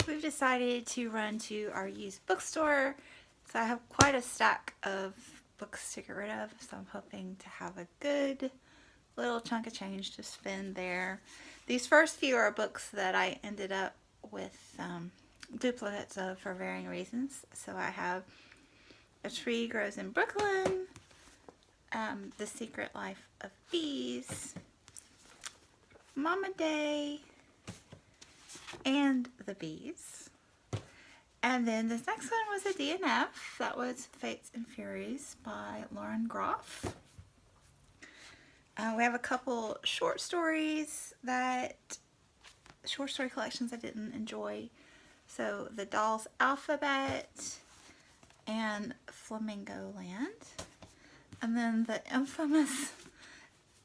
we've decided to run to our used bookstore. So I have quite a stack of books to get rid of. So I'm hoping to have a good little chunk of change to spend there. These first few are books that I ended up with duplicates of for varying reasons. So I have A Tree Grows in Brooklyn, The Secret Life of Bees, Mama Day, and The Bees. And then this next one was a DNF. That was Fates and Furies by Lauren Groff. We have a couple short story collections I didn't enjoy. So The Doll's Alphabet and Flamingo Land. And then the infamous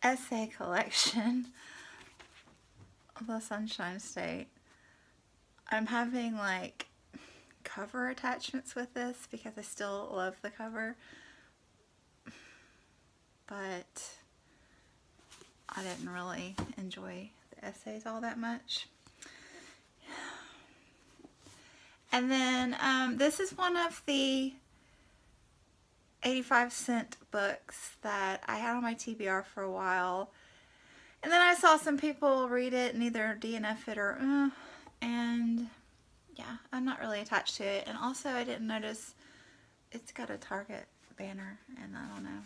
essay collection, The Sunshine State. I'm having like cover attachments with this because I still love the cover, but I didn't really enjoy the essays all that much. And then this is one of the 85-cent books that I had on my TBR for a while, and then I saw some people read it and either DNF it or and yeah, I'm not really attached to it. And also I didn't notice it's got a Target banner, and I don't know,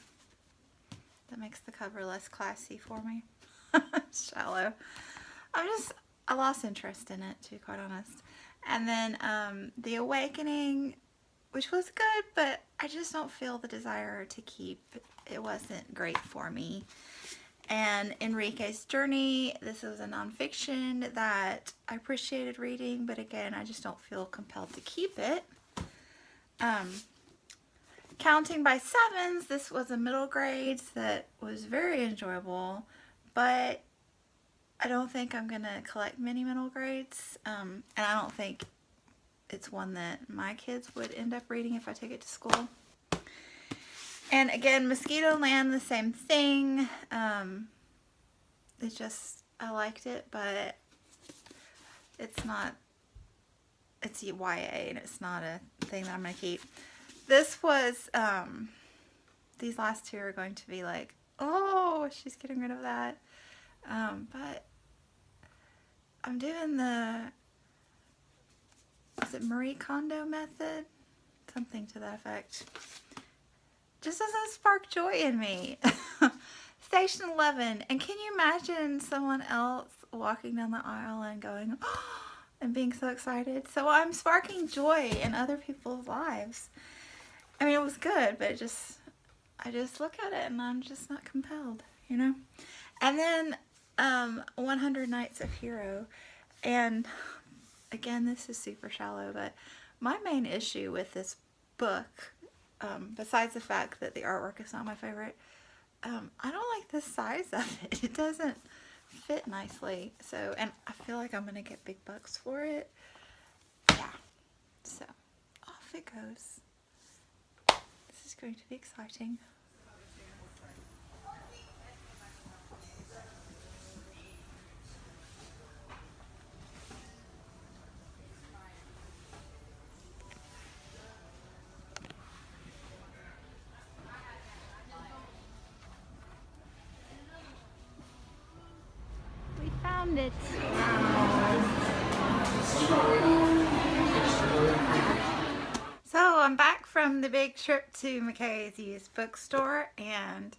that makes the cover less classy for me. Shallow. I lost interest in it, to be quite honest. And then The Awakening, which was good, but I just don't feel the desire to keep. It wasn't great for me. And Enrique's Journey, this was a nonfiction that I appreciated reading, but again, I just don't feel compelled to keep it. Counting by Sevens, this was a middle grade that was very enjoyable, but I don't think I'm going to collect many middle grades, and I don't think it's one that my kids would end up reading if I take it to school. And again, Mosquito Land, the same thing. It's just, I liked it, but it's YA, and it's not a thing that I'm going to keep. This was, these last two are going to be like, oh, she's getting rid of that. But I'm doing is it Marie Kondo method? Something to that effect. Just doesn't spark joy in me. Station 11. And can you imagine someone else walking down the aisle and going, oh, and being so excited? So I'm sparking joy in other people's lives. I mean, it was good, but I just look at it and I'm just not compelled, you know? And then 100 Nights of Hero. And again, this is super shallow, but my main issue with this book, besides the fact that the artwork is not my favorite, I don't like the size of it. It doesn't fit nicely. So, and I feel like I'm going to get big bucks for it. Yeah. So, off it goes. This is going to be exciting. We found it. So I'm back from the big trip to McKay's used bookstore, and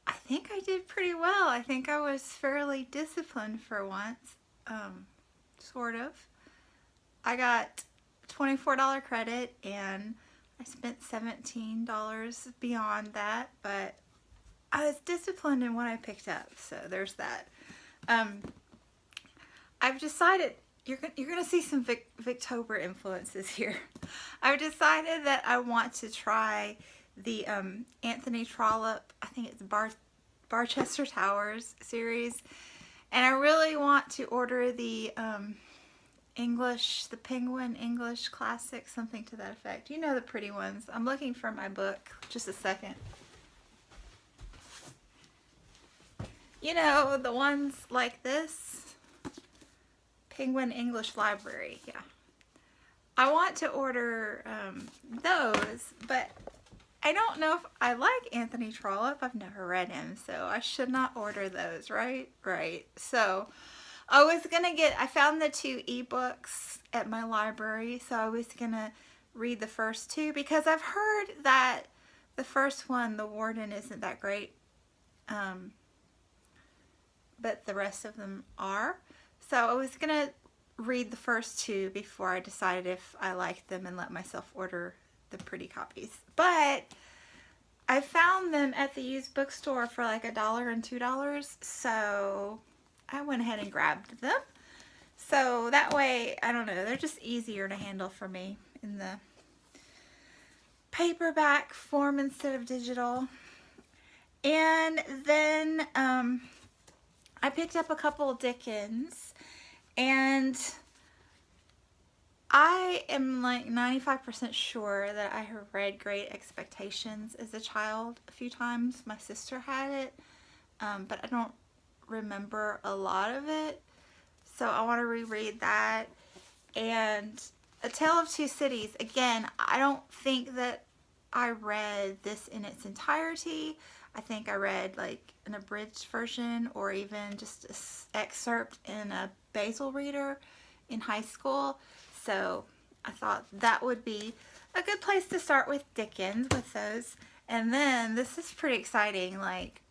I think I did pretty well. I think I was fairly disciplined for once, sort of. I got $24 credit and I spent $17 beyond that, but I was disciplined in what I picked up, so there's that. I've decided, you're gonna see some Victober influences here. I've decided that I want to try the Anthony Trollope, I think it's Barchester Towers series, and I really want to order the the Penguin English Classic, something to that effect. You know, the pretty ones. I'm looking for my book. Just a second. You know, the ones like this. Penguin English Library. Yeah, I want to order those, but I don't know if I like Anthony Trollope. I've never read him, so I should not order those, right? Right. So I found the 2 ebooks at my library, so I was going to read the first 2 because I've heard that the first one, The Warden, isn't that great, but the rest of them are. So I was going to read the first 2 before I decided if I liked them and let myself order the pretty copies. But I found them at the used bookstore for like $1 and $2, so I went ahead and grabbed them. So that way, I don't know, they're just easier to handle for me in the paperback form instead of digital. And then I picked up a couple Dickens, and I am like 95% sure that I have read Great Expectations as a child a few times. My sister had it, but I don't remember a lot of it. So I want to reread that. And A Tale of Two Cities. Again, I don't think that I read this in its entirety. I think I read like an abridged version or even just an excerpt in a Basil reader in high school. So I thought that would be a good place to start with Dickens with those. And then this is pretty exciting. Like,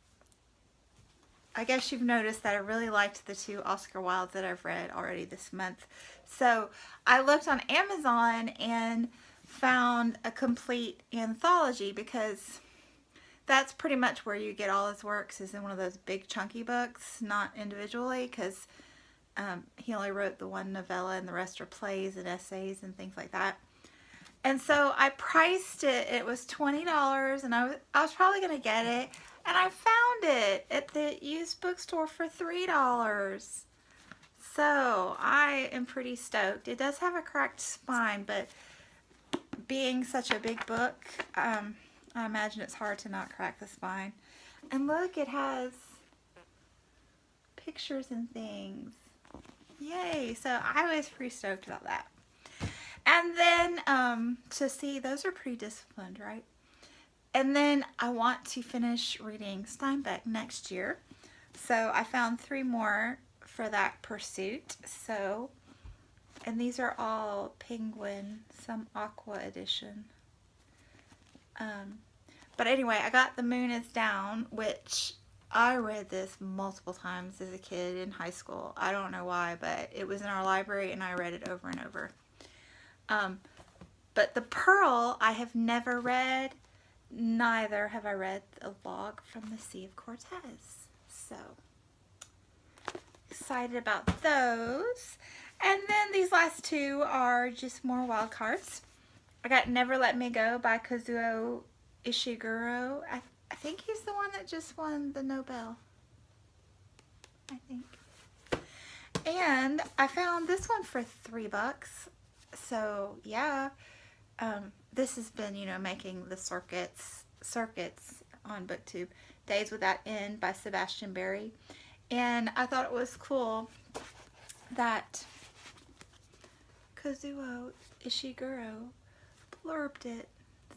I guess you've noticed that I really liked the 2 Oscar Wildes that I've read already this month. So I looked on Amazon and found a complete anthology, because that's pretty much where you get all his works, is in one of those big chunky books, not individually, because he only wrote the 1 novella and the rest are plays and essays and things like that. And so I priced it. It was $20, and I was probably going to get it. And I found it at the used bookstore for $3. So I am pretty stoked. It does have a cracked spine, but being such a big book, I imagine it's hard to not crack the spine. And look, it has pictures and things. Yay! So I was pretty stoked about that. And then, to see, those are pretty disciplined, right? And then I want to finish reading Steinbeck next year. So I found 3 more for that pursuit. So, and these are all Penguin, some Aqua edition. But anyway, I got The Moon Is Down, which I read this multiple times as a kid in high school. I don't know why, but it was in our library and I read it over and over. But The Pearl I have never read. Neither have I read A Log from the Sea of Cortez. So, excited about those. And then these last 2 are just more wild cards. I got Never Let Me Go by Kazuo Ishiguro. I think he's the one that just won the Nobel. I think. And I found this one for $3. So, yeah. This has been, you know, making the circuits on BookTube. Days Without End by Sebastian Barry. And I thought it was cool that Kazuo Ishiguro blurbed it.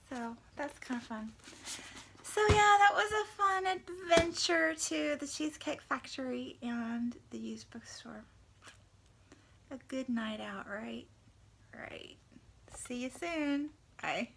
So that's kind of fun. So yeah, that was a fun adventure to the Cheesecake Factory and the used bookstore. A good night out, right? Right. See you soon. Bye.